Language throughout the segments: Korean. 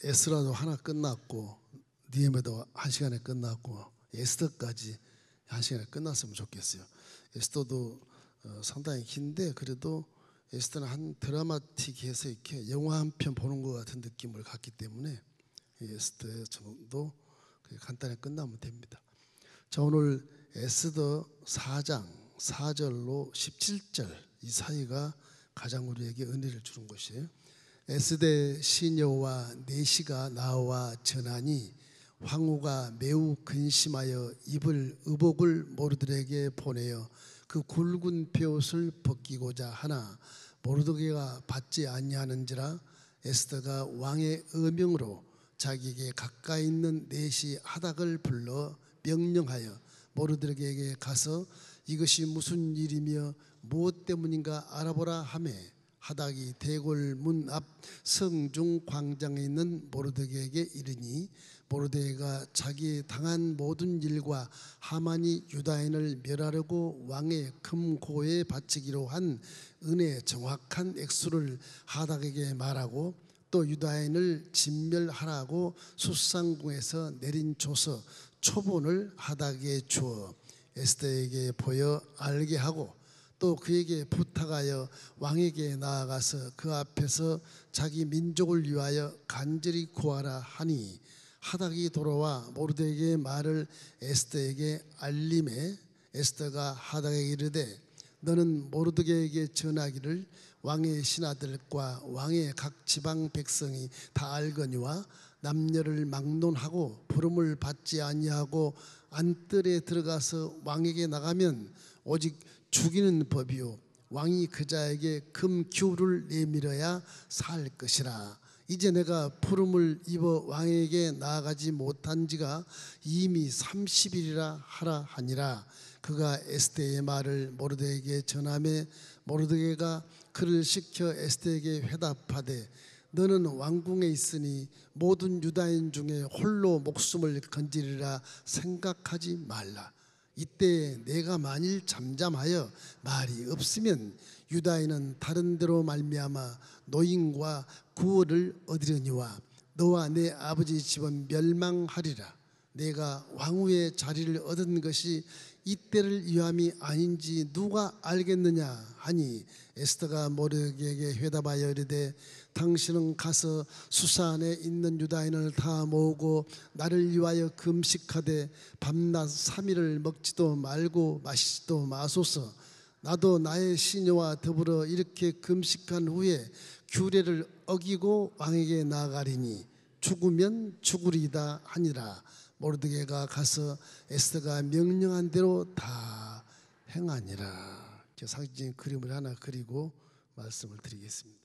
에스라도 하나 끝났고 니에미아도 1시간에 끝났고 에스더까지 1시간에 끝났으면 좋겠어요. 에스더도 상당히 긴데 그래도 에스더는 한 드라마틱해서 이렇게 영화 한 편 보는 것 같은 느낌을 갖기 때문에 에스더 정도 간단히 끝나면 됩니다. 자, 오늘 에스더 4장 4절로 17절 이 사이가 가장 우리에게 은혜를 주는 것이에요. 에스더 시녀와 내시가 나와 전하니 황후가 매우 근심하여 입을 의복을 모르드에게 보내어 그 굵은 베옷을 벗기고자 하나 모르드게가 받지 아니하는지라 에스더가 왕의 의명으로 자기에게 가까이 있는 내시 하닥을 불러 명령하여 모르드게에게 가서 이것이 무슨 일이며 무엇 때문인가 알아보라 하매 하닥이 대궐 문 앞 성중 광장에 있는 모르드게에게 이르니 모르드게가 자기 당한 모든 일과 하만이 유다인을 멸하려고 왕의 금고에 바치기로 한 은의 정확한 액수를 하닥에게 말하고 또 유다인을 진멸하라고 숫상궁에서 내린 조서 초본을 하닥에게 주어 에스더에게 보여 알게 하고 또 그에게 부탁하여 왕에게 나아가서 그 앞에서 자기 민족을 위하여 간절히 구하라 하니 하닥이 돌아와 모르드게의 말을 에스더에게 알림에 에스더가 하닥에게 이르되 너는 모르드게에게 전하기를 왕의 신하들과 왕의 각 지방 백성이 다 알거니와 남녀를 막론하고 부름을 받지 아니하고 안뜰에 들어가서 왕에게 나가면 오직 죽이는 법이요 왕이 그 자에게 금규를 내밀어야 살 것이라. 이제 내가 부름을 입어 왕에게 나아가지 못한 지가 이미 30일이라 하라 하니라. 그가 에스더의 말을 모르드게에게 전하매 모르드게가 그를 시켜 에스더에게 회답하되 너는 왕궁에 있으니 모든 유다인 중에 홀로 목숨을 건지리라 생각하지 말라. 이때 내가 만일 잠잠하여 말이 없으면 유다인은 다른 데로 말미암아 노임과 구원을 얻으려니와 너와 내 아버지 집은 멸망하리라. 내가 왕후의 자리를 얻은 것이 이때를 위함이 아닌지 누가 알겠느냐 하니 에스더가 모르드게에게 회답하여 이르되 당신은 가서 수산에 있는 유다인을 다 모으고 나를 위하여 금식하되 밤낮 3일을 먹지도 말고 마시지도 마소서. 나도 나의 시녀와 더불어 이렇게 금식한 후에 규례를 어기고 왕에게 나아가리니 죽으면 죽으리이다 하니라. 모르드게가 가서 에스더가 명령한 대로 다 행하니라. 상징적인 그림을 하나 그리고 말씀을 드리겠습니다.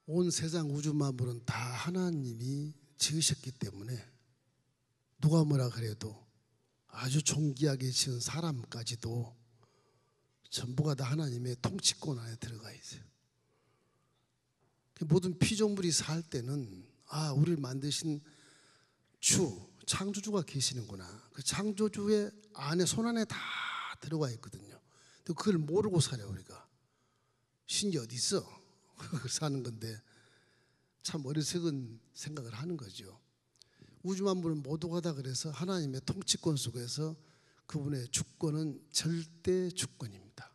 온 세상 우주 만물은 다 하나님이 지으셨기 때문에 누가 뭐라 그래도 아주 존귀하게 지은 사람까지도 전부가 다 하나님의 통치권 안에 들어가 있어요. 모든 피조물이 살 때는 우리를 만드신 주, 창조주가 계시는구나. 그 창조주의 안에 손 안에 다 들어가 있거든요. 그걸 모르고 살아요. 우리가 신이 어디 있어? 그걸 사는 건데 참 어리석은 생각을 하는 거죠. 우주만물은 모두가다 그래서 하나님의 통치권 속에서 그분의 주권은 절대 주권입니다.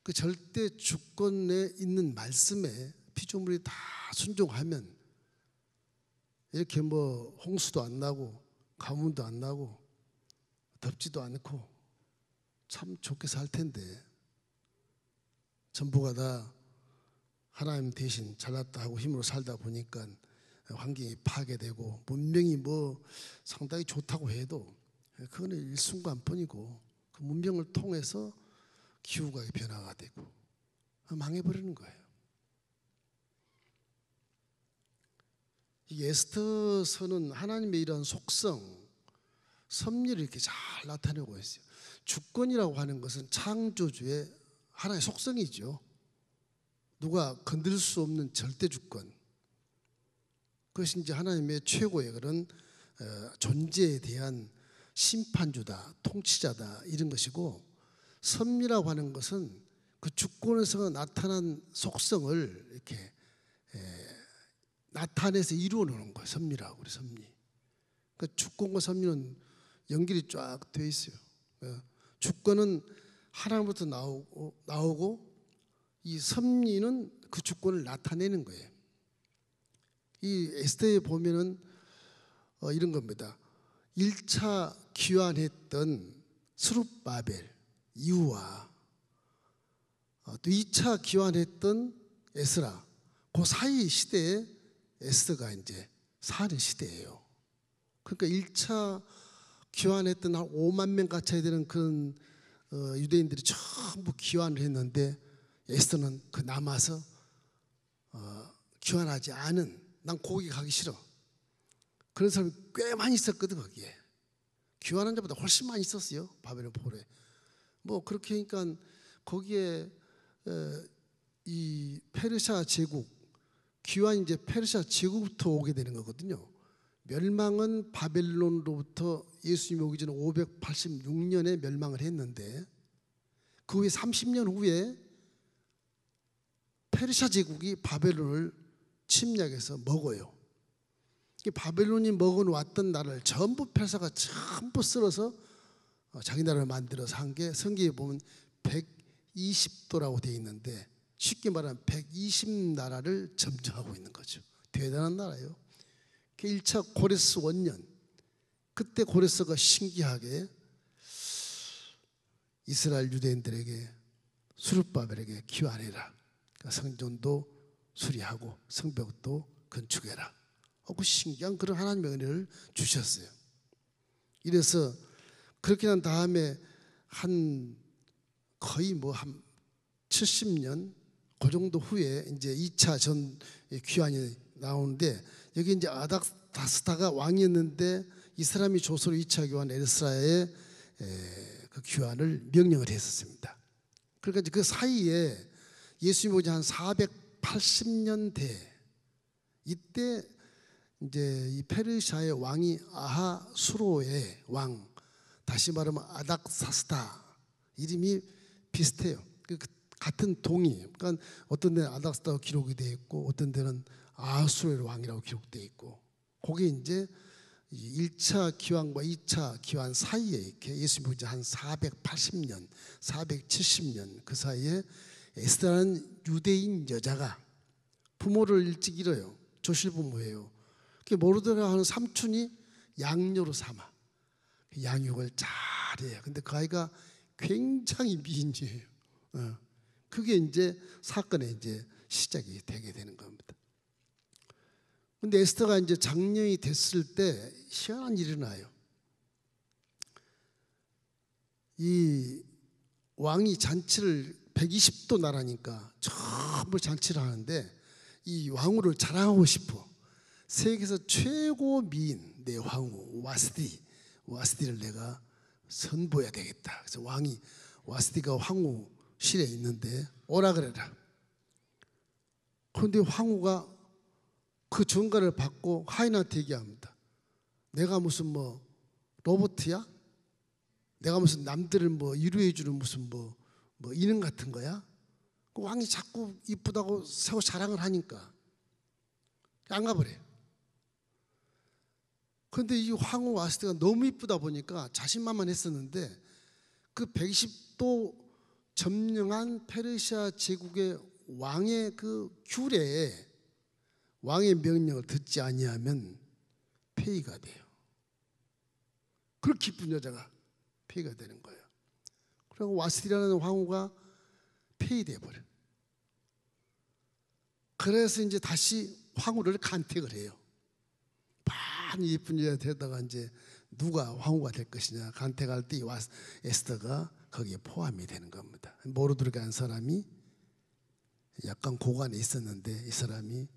그 절대 주권에 있는 말씀에 피조물이 다 순종하면 이렇게 뭐 홍수도 안 나고 가뭄도 안 나고 덥지도 않고 참 좋게 살 텐데, 전부가 다 하나님 대신 잘났다 하고 힘으로 살다 보니까 환경이 파괴되고 문명이 뭐 상당히 좋다고 해도 그거는 일순간뿐이고, 그 문명을 통해서 기후가 변화가 되고 망해버리는 거예요. 이 에스더서는 하나님의 이런 속성, 섭리를 이렇게 잘 나타내고 있어요. 주권이라고 하는 것은 창조주의 하나의 속성이죠. 누가 건들 수 없는 절대 주권. 그것이 이제 하나님의 최고의 그런 존재에 대한 심판주다, 통치자다, 이런 것이고, 섭리라고 하는 것은 그 주권에서 나타난 속성을 이렇게 나타내서 이루어 놓는 거예요. 섭리라고 그래, 섭리. 그 주권과 섭리는 연결이 쫙 되어 있어요. 주권은 하나님부터 나오고 이 섭리는 그 주권을 나타내는 거예요. 이 에스더에 보면은 이런 겁니다. 1차 귀환했던 스룹바벨 이후와 또 2차 귀환했던 에스라, 그 사이 시대에 에스더가 이제 사는 시대예요. 그러니까 1차 귀환했던 한 5만 명 가까이 되는 그런 유대인들이 전부 귀환을 했는데, 에스더는 그 남아서 귀환하지 않은, 난 거기 가기 싫어, 그런 사람이 꽤 많이 있었거든. 거기에 귀환한 자보다 훨씬 많이 있었어요, 바벨론 포로에. 뭐 그렇게 하니까 거기에 이 페르시아 제국, 귀환이 이제 페르시아 제국부터 오게 되는 거거든요. 멸망은 바벨론으로부터 예수님이 오기 전에 586년에 멸망을 했는데, 그 후에 30년 후에 페르시아 제국이 바벨론을 침략해서 먹어요. 바벨론이 먹어놓았던 나라를 전부 페르시아가 전부 쓸어서 자기 나라를 만들어서 한 게 성경에 보면 120도라고 되어 있는데, 쉽게 말하면 120나라를 점령하고 있는 거죠. 대단한 나라예요. 1차 고레스 원년, 그때 고레스가 신기하게 이스라엘 유대인들에게, 스룹바벨에게 귀환해라, 그러니까 성전도 수리하고 성벽도 건축해라, 그 신기한 그런 하나님의 은혜를 주셨어요. 이래서 그렇게 난 다음에 한 거의 뭐 한 70년 그 정도 후에 이제 2차 전 귀환이 나오는데, 여기 이제 아닥다스다가 왕이었는데 이 사람이 조서로 2차 귀환 에스라의 그 귀환을 명령을 했었습니다. 그러니까 그 사이에 예수님이 오지 한 480년대, 이때 이제 이 페르시아의 왕이 아하수로의 왕, 다시 말하면 아닥사스다, 이름이 비슷해요. 같은 동이. 그러니까 어떤 데는 아닥사스다가 기록이 되어 있고 어떤 데는 아하수로의 왕이라고 기록되어 있고, 그게 이제 1차 기환과 2차 기환 사이에 이렇게 예수님이 한 480년, 470년 그 사이에 에스더라는 유대인 여자가 부모를 일찍 잃어요. 조실부모예요. 모르드가 하는 삼촌이 양녀로 삼아 양육을 잘해요. 근데 그 아이가 굉장히 미인이에요. 그게 이제 사건의 이제 시작이 되게 되는 겁니다. 근데 에스더가 이제 장년이 됐을 때 희한한 일이 일어나요. 이 왕이 잔치를 120도 나라니까 전부 잔치를 하는데, 이 왕후를 자랑하고 싶어. 세계에서 최고 미인 내 왕후 와스디를 내가 선보여야 되겠다. 그래서 왕이 와스디가 황후실에 있는데 오라 그래라. 그런데 황후가 그 전가를 받고 하인한테 얘기합니다. 내가 무슨 뭐 로봇이야? 내가 무슨 남들을 뭐 위로해주는 무슨 뭐 인형 같은 거야? 그 왕이 자꾸 이쁘다고 세고 자랑을 하니까 안 가버려요. 그런데 이 황후 와스티가 너무 이쁘다 보니까 자신만만했었는데 그 120도 점령한 페르시아 제국의 왕의 그 규례에 왕의 명령을 듣지 아니하면 폐위가 돼요. 그렇게 기쁜 여자가 폐위가 되는 거예요. 그리고 와스티라는 황후가 폐위돼 버려. 그래서 이제 다시 황후를 간택을 해요. 많이 예쁜 여자 데다가 이제 누가 황후가 될 것이냐 간택할 때 에스더가 거기에 포함이 되는 겁니다. 모르드르가는 사람이 약간 고관에 있었는데 이 사람이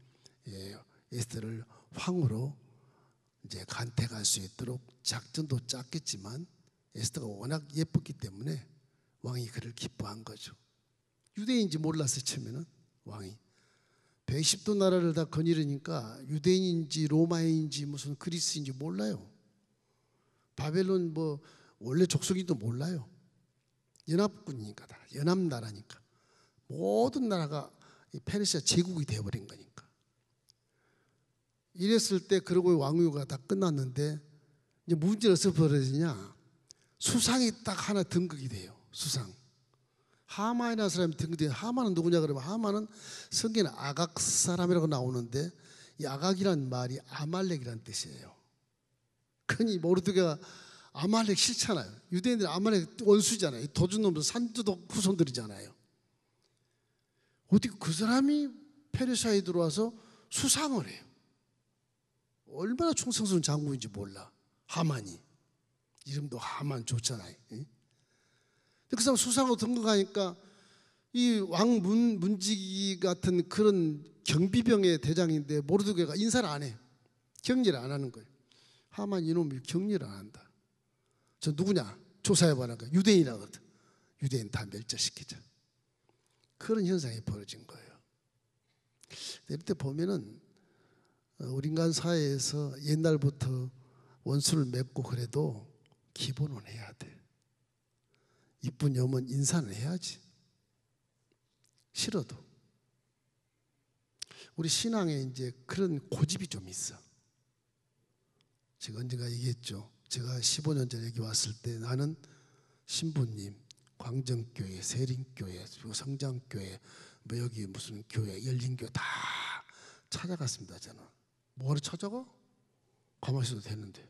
에스더를 황후로 이제 간택할 수 있도록 작전도 짰겠지만 에스더가 워낙 예뻤기 때문에 왕이 그를 기뻐한 거죠. 유대인인지 몰랐어요. 처음에는 왕이 110도 나라를 다 거느리니까 유대인인지 로마인지 무슨 그리스인지 몰라요. 바벨론 뭐 원래 족속인도 몰라요. 연합군이니까 다 연합나라니까 모든 나라가 페르시아 제국이 되어버린 거니까. 이랬을 때 그러고 왕위가 다 끝났는데 이제 문제가 어디서 벌어지냐? 수상이 딱 하나 등극이 돼요. 수상. 하만이라는 사람이 등극돼요. 하만은 누구냐 그러면 하만은 성경에 아각 사람이라고 나오는데 이 아각이란 말이 아말렉이라는 뜻이에요. 그러니 모르드게가 아말렉 싫잖아요. 유대인들이 아말렉 원수잖아요. 도둑놈들 산두독 후손들이잖아요. 어떻게 그 사람이 페르시아에 들어와서 수상을 해요. 얼마나 충성스러운 장군인지 몰라. 하만이. 이름도 하만 좋잖아요. 그 사람 수상으로 등극하니까 이 왕 문지기 같은 그런 경비병의 대장인데 모르드게가 인사를 안 해. 격려를 안 하는 거예요. 하만 이놈이 격려를 안 한다. 저 누구냐? 조사해봐라. 유대인이라고 하거든. 유대인 다 멸절시키자. 그런 현상이 벌어진 거예요. 이럴 때 보면은 우리 인간 사회에서 옛날부터 원수를 맺고 그래도 기본은 해야 돼. 이쁜 여면 인사는 해야지. 싫어도. 우리 신앙에 이제 그런 고집이 좀 있어. 제가 언젠가 얘기했죠. 제가 15년 전에 여기 왔을 때 나는 신부님, 광정교회, 세림교회, 성장교회, 뭐 여기 무슨 교회, 열린교회 다 찾아갔습니다. 저는. 뭐하러 찾아가? 가만히 있어도 되는데.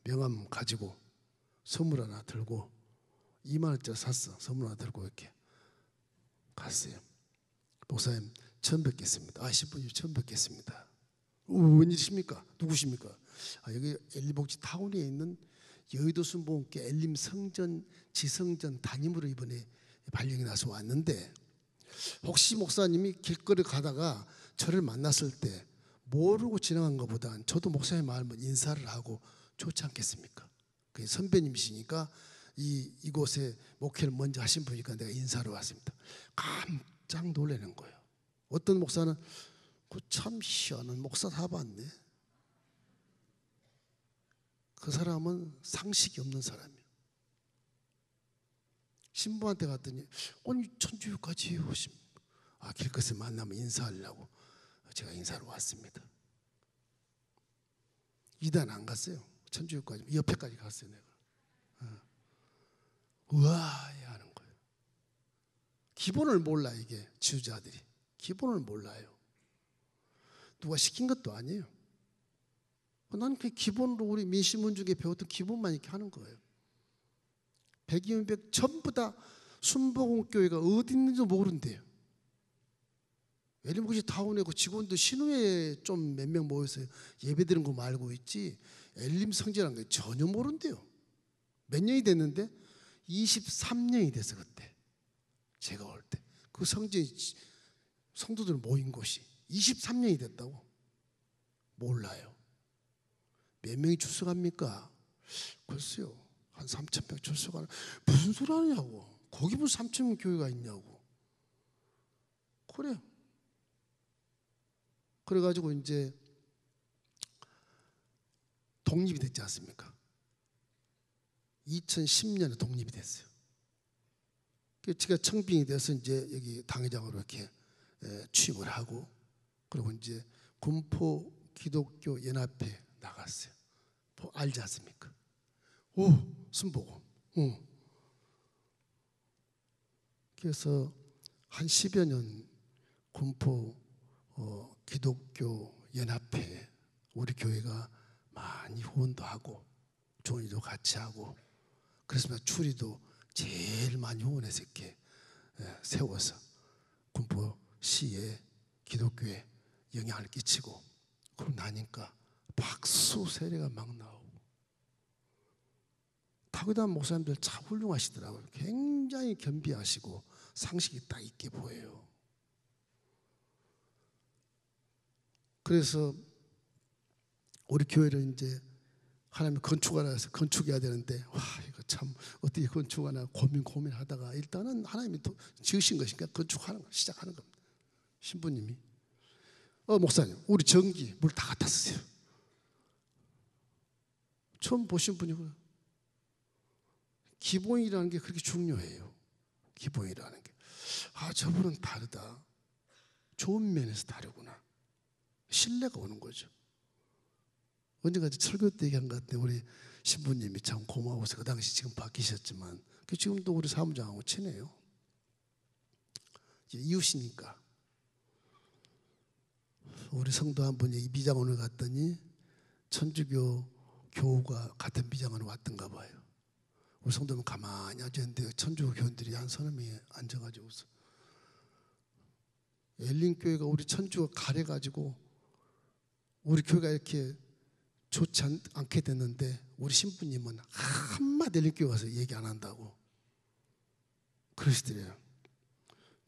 명함 가지고 선물 하나 들고 2만 원짜리 샀어. 선물 하나 들고 이렇게 갔어요. 목사님 처음 뵙겠습니다. 아, 신부님 처음 뵙겠습니다. 웬일이십니까? 누구십니까? 아, 여기 엘리복지 타운에 있는 여의도 순복음교회 엘림 성전 지성전 담임으로 이번에 발령이 나서 왔는데 혹시 목사님이 길거리 가다가 저를 만났을 때 모르고 지나간 것보단 저도 목사님 마음을 인사를 하고 좋지 않겠습니까? 그 선배님이시니까 이곳에 목회를 먼저 하신 분이니까 내가 인사로 왔습니다. 깜짝 놀라는 거예요. 어떤 목사는 그 참 희한한 목사 다 봤네. 그 사람은 상식이 없는 사람이에요. 신부한테 갔더니 아니 천주교까지 오십. 아, 길거리에서 만나면 인사하려고 제가 인사로 왔습니다. 이단 안 갔어요. 천주교까지 옆에까지 갔어요. 내가. 우아해 하는 거예요. 기본을 몰라. 이게 지도자들이 기본을 몰라요. 누가 시킨 것도 아니에요. 나는 그 기본으로 우리 민심문중에 배웠던 기본만 이렇게 하는 거예요. 백이면 백 전부 다 순복음교회가 어디 있는지도 모른대요. 엘림복지 타운에 그 직원들 신우에 좀 몇 명 모여서 예배드리는 거 말고 있지 엘림 성지라는 게 전혀 모른대요. 몇 년이 됐는데 23년이 돼서 그때 제가 올 때 그 성지 성도들 모인 곳이 23년이 됐다고. 몰라요. 몇 명이 출석합니까? 글쎄요. 한 3,000명 출석하는. 무슨 소리 하냐고. 거기 무슨 3,000명 교회가 있냐고. 그래요. 그래가지고 이제 독립이 됐지 않습니까? 2010년에 독립이 됐어요. 제가 청빙이 돼서 이제 여기 당회장으로 이렇게 취임을 하고 그리고 이제 군포 기독교 연합회 나갔어요. 알지 않습니까? 오, 순복음. 그래서 한 10여 년 군포 기독교 연합회 우리 교회가 많이 후원도 하고 좋은 일도 같이 하고 그래서 추리도 제일 많이 후원해서 이렇게 세워서 군포시에 기독교에 영향을 끼치고 그러고 나니까 박수 세례가 막 나오고 타고난 목사님들 참 훌륭하시더라고요. 굉장히 겸비하시고 상식이 딱 있게 보여요. 그래서 우리 교회를 이제 하나님이 건축하라 해서 건축해야 되는데 와 이거 참 어떻게 건축하나 고민하다가 일단은 하나님이 또 지으신 것이니까 건축하는 거 시작하는 겁니다. 신부님이 목사님 우리 전기 물 다 갖다 쓰세요. 처음 보신 분이고요. 기본이라는 게 그렇게 중요해요. 기본이라는 게. 저분은 다르다. 좋은 면에서 다르구나. 신뢰가 오는 거죠. 언젠가 설교 때 얘기한 것 같은데 우리 신부님이 참 고마워서 그 당시 지금 바뀌셨지만 지금도 우리 사무장하고 친해요. 이웃이니까. 우리 성도 한 분이 미장원을 갔더니 천주교 교우가 같은 미장원에 왔던가 봐요. 우리 성도는 가만히 앉았는데 천주교 교인들이 한 서너 명이 앉아가지고서 엘린교회가 우리 천주가 가래가지고 우리 교회가 이렇게 좋지 않게 됐는데 우리 신부님은 한마디 엘린교회 가서 얘기 안 한다고 그러시더래요.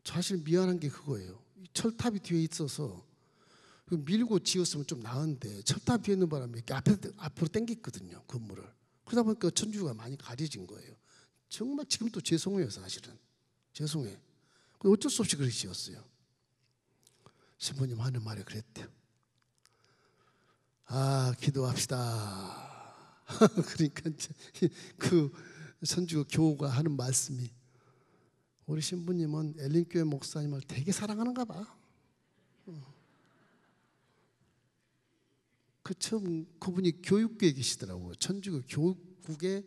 사실 미안한 게 그거예요. 철탑이 뒤에 있어서 밀고 지었으면 좀 나은데 철탑 뒤에 있는 바람에 이렇게 앞으로 당겼거든요. 건물을. 그러다 보니까 천주가 많이 가려진 거예요. 정말 지금도 죄송해요. 사실은 죄송해. 어쩔 수 없이 그렇게 지었어요. 신부님 하는 말이 그랬대요. 기도합시다. 그러니까 그 천주교 교우가 하는 말씀이 우리 신부님은 엘린교회 목사님을 되게 사랑하는가 봐. 처음 그분이 교육부에 계시더라고요. 천주교 교육국에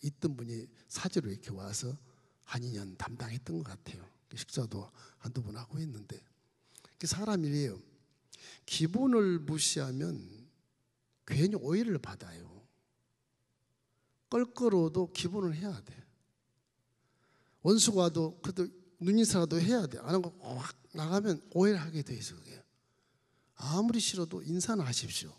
있던 분이 사제로 이렇게 와서 한 2년 담당했던 것 같아요. 식사도 한두 번 하고 했는데 사람 일이에요. 기본을 무시하면 괜히 오해를 받아요. 껄끄러워도 기본을 해야 돼. 원수가 와도 그래도 눈인사라도 해야 돼. 안 하고 확 나가면 오해를 하게 돼 있어. 그게. 아무리 싫어도 인사는 하십시오.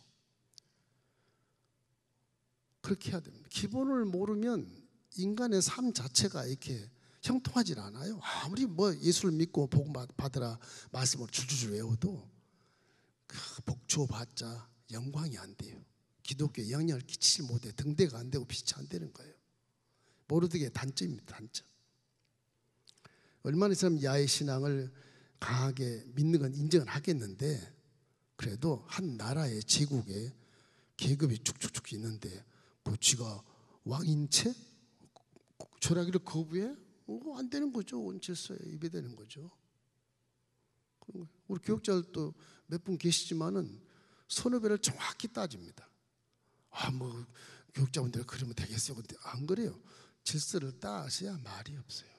그렇게 해야 됩니다. 기본을 모르면 인간의 삶 자체가 이렇게 형통하지 않아요. 아무리 예수를 믿고 복음 받으라 말씀을 줄줄줄 외워도 그 복주어 받자 영광이 안 돼요. 기독교에 영향을 끼치지 못해 등대가 안 되고 빛이 안 되는 거예요. 모르드게 단점입니다. 단점. 얼마나 이 사람 야훼 신앙을 강하게 믿는 건 인정은 하겠는데 그래도 한 나라의 제국에 계급이 쭉쭉쭉 있는데 지가 왕인 채 절하기를 거부해? 안 되는 거죠. 원질서에 위배되는 거죠. 우리 교육자들도 몇 분 계시지만은 선후배를 정확히 따집니다. 교육자분들 그러면 되겠어요. 근데 안 그래요. 질서를 따셔야 말이 없어요.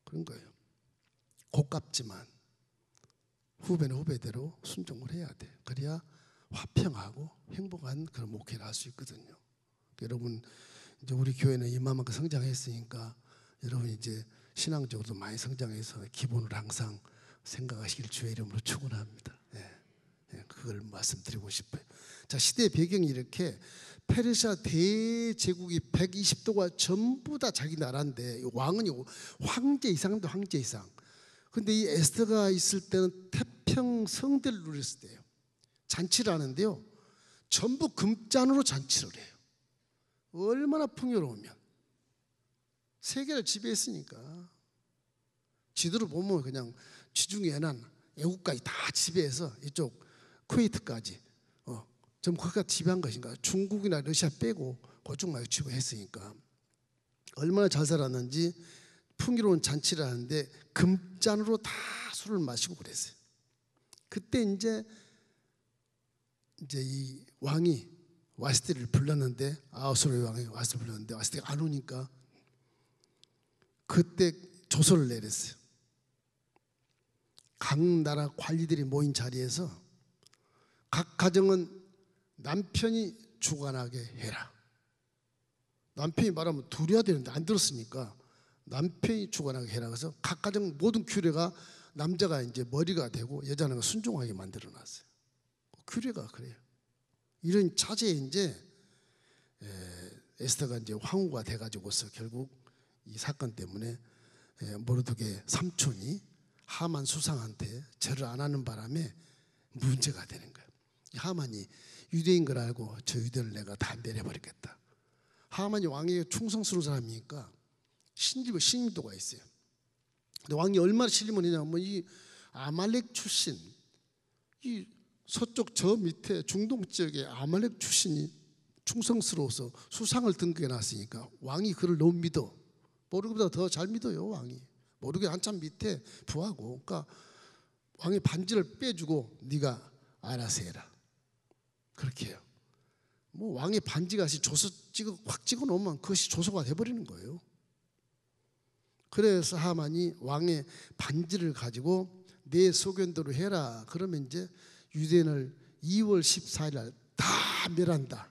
그런 거예요. 고깝지만 후배는 후배대로 순종을 해야 돼. 그래야 화평하고 행복한 그런 목회를 할 수 있거든요. 여러분 이제 우리 교회는 이만큼 성장했으니까 여러분 이제 신앙적으로도 많이 성장해서 기본을 항상 생각하시길 주의 이름으로 축원합니다. 그걸 말씀드리고 싶어요. 자, 시대 배경이 이렇게 페르시아 대제국이 120도가 전부 다 자기 나라인데 왕은 황제 이상도 황제 이상. 근데 이 에스더가 있을 때는 태평 성대를 누렸을 때예요. 잔치를 하는데요. 전부 금잔으로 잔치를 해요. 얼마나 풍요로우면. 세계를 지배했으니까. 지도를 보면 그냥 지중해 연안 애국까지 다 지배해서 이쪽 쿠웨이트까지 전부 거기가 지배한 것인가. 중국이나 러시아 빼고 그쪽만 지배했으니까 얼마나 잘 살았는지 풍요로운 잔치를 하는데 금잔으로 다 술을 마시고 그랬어요. 그때 이제 이 왕이 와스티를 불렀는데, 아하수르의 왕이 와스티를 불렀는데 와스티가 안 오니까 그때 조서를 내렸어요. 각 나라 관리들이 모인 자리에서 각 가정은 남편이 주관하게 해라. 남편이 말하면 둘이야 되는데 안 들었으니까 남편이 주관하게 해라. 그래서 각 가정 모든 규례가 남자가 이제 머리가 되고 여자는 순종하게 만들어 놨어요. 규례가 그래요. 이런 차제에 이제 에스더가 이제 황후가 돼가지고서 결국 이 사건 때문에 모르드게 삼촌이 하만 수상한테 절을 안 하는 바람에 문제가 되는 거예요. 하만이 유대인 걸 알고 저 유대를 내가 다 내려버리겠다. 하만이 왕에게 충성스러운 사람이니까 신임도가 있어요. 근데 왕이 얼마나 신임을 했냐면 이 아말렉 출신, 이 서쪽 저 밑에 중동 지역의 아말렉 출신이 충성스러워서 수상을 등극해 놨으니까 왕이 그를 너무 믿어. 모르드게보다 더 잘 믿어요. 왕이 모르드게 한참 밑에 부하고, 그러니까 왕이 반지를 빼주고 네가 알아서 해라 그렇게 해요. 뭐 왕의 반지가 조서 확 찍어 놓으면 그것이 조서가 돼버리는 거예요. 그래서 하만이 왕의 반지를 가지고 내 소견대로 해라. 그러면 이제 유대인을 2월 14일 날 다 멸한다.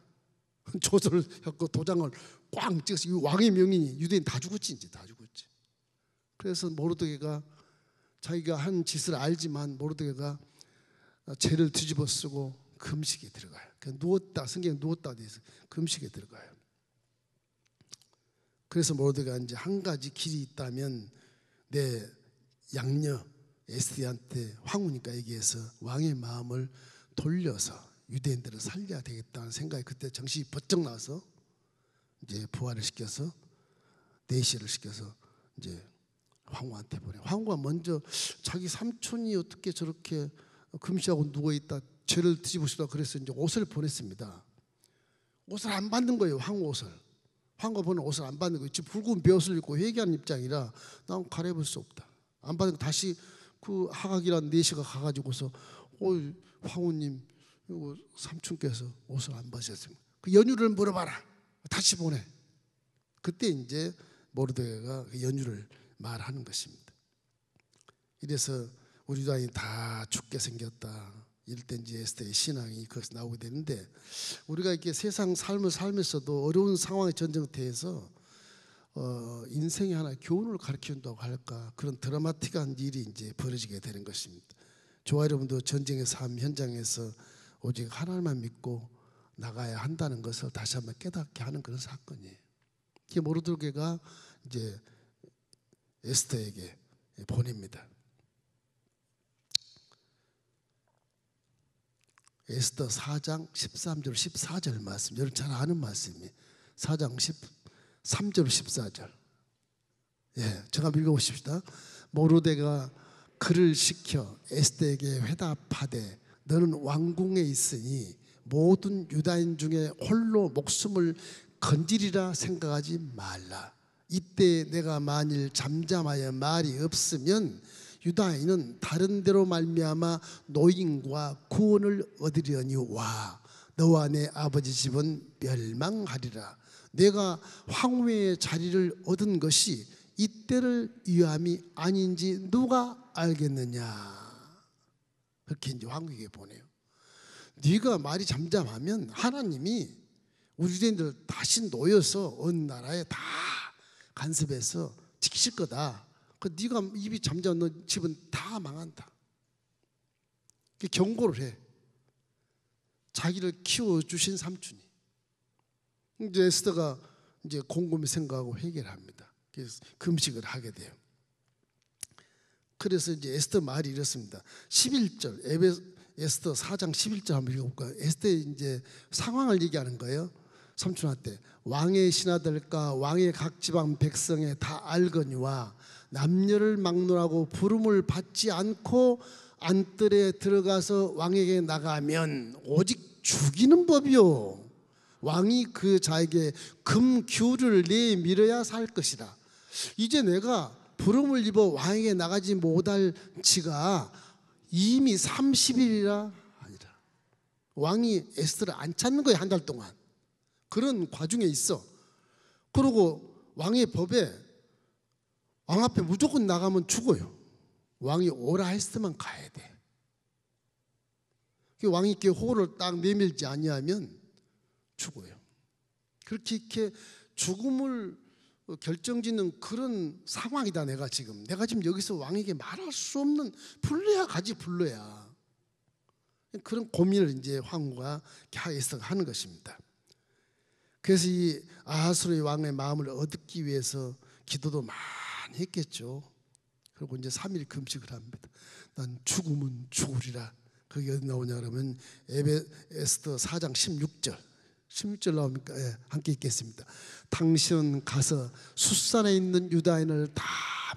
조서를 했고 도장을 꽝 찍어서 이 왕의 명인이 유대인 다 죽었지. 이제 다 죽었지. 그래서 모르드게가 자기가 한 짓을 알지만 모르드게가 죄를 뒤집어 쓰고 금식에 들어가요. 그냥 누웠다, 성경에 누웠다 돼서 금식에 들어가요. 그래서 모르드게가 이제 한 가지 길이 있다면 내 양녀 에스더한테 황후니까 얘기해서 왕의 마음을 돌려서 유대인들을 살려야 되겠다는 생각이 그때 정신이 번쩍 나서 이제 부활을 시켜서 내시를 시켜서 이제 황후한테 보내. 황후가 먼저 자기 삼촌이 어떻게 저렇게 금시하고 누워 있다 죄를 뒤집어 쓰다 그래서 이제 옷을 보냈습니다. 옷을 안 받는 거예요. 황후 옷을. 황후가 보는 옷을 안 받는 거예요. 지금 붉은 베옷을 입고 회개하는 입장이라 난 갈아입을 수 없다. 안 받는 거 다시 그 하각이란 내시가 가가지고서 황후님 이거 삼촌께서 옷을 안 받으셨습니다. 그 연유를 물어봐라. 다시 보내. 그때 이제 모르드게가 그 연유를 말하는 것입니다. 이래서 우리 유다인이 다 죽게 생겼다. 이럴 때 이제 에스더의 신앙이 거기서 나오게 되는데, 우리가 이렇게 세상 삶을 살면서도 어려운 상황의 전쟁터에서 인생의 하나의 교훈을 가르친다고 할까, 그런 드라마틱한 일이 이제 벌어지게 되는 것입니다. 저와 여러분도 전쟁의 삶 현장에서 오직 하나님만 믿고 나가야 한다는 것을 다시 한번 깨닫게 하는 그런 사건이에요. 이게 모르드게가 이제 에스더에게 보냅니다. 에스더 4장 13절 14절 말씀, 여러분 잘 아는 말씀이에요. 4장 13절 14절. 제가 읽어보십시다. 모르드게가 그를 시켜 에스더에게 회답하되 너는 왕궁에 있으니 모든 유다인 중에 홀로 목숨을 건지리라 생각하지 말라. 이때 내가 만일 잠잠하여 말이 없으면 유다인은 다른 데로 말미암아 노임과 구원을 얻으려니와 너와 내 아버지 집은 멸망하리라. 내가 황후의 자리를 얻은 것이 이때를 위함이 아닌지 누가 알겠느냐. 그렇게 이제 황후에게 보내요. 네가 말이 잠잠하면 하나님이 우리 유대인들 다시 놓여서 어느 나라에 다 간섭해서 지키실 거다. 네가 입이 잠잠한 너 집은 다 망한다. 경고를 해. 자기를 키워주신 삼촌이. 이제 에스더가 이제 곰곰이 생각하고 회개를 합니다. 그래서 금식을 하게 돼요. 그래서 이제 에스더 말이 이렇습니다. 11절 에스더 4장 11절 한번 읽어볼까요? 에스더의 이제 상황을 얘기하는 거예요. 삼촌한테 왕의 신하들과 왕의 각 지방 백성에 다 알거니와 남녀를 막론하고 부름을 받지 않고 안뜰에 들어가서 왕에게 나가면 오직 죽이는 법이요 왕이 그 자에게 금규를 내밀어야 살 것이라. 이제 내가 부름을 입어 왕에게 나가지 못할 지가 이미 30일이라 아니라. 왕이 에스더를 안 찾는 거예요. 한 달 동안. 그런 과중에 있어. 그리고 왕의 법에 왕 앞에 무조건 나가면 죽어요. 왕이 오라 했으면 가야 돼. 왕이 이렇게 호를 딱 내밀지 아니하면 죽어요. 그렇게 이렇게 죽음을 결정짓는 그런 상황이다. 내가 지금 여기서 왕에게 말할 수 없는, 불러야 가지, 불러야. 그런 고민을 이제 황후가 에스더가 하는 것입니다. 그래서 이 아하수르의 왕의 마음을 얻기 위해서 기도도 많이 했겠죠. 그리고 이제 3일 금식을 합니다. 난 죽으면 죽으리라. 그게 어디 나오냐 그러면 에스더 4장 16절 나옵니까? 예, 함께 읽겠습니다. 당신은 가서 숫산에 있는 유다인을 다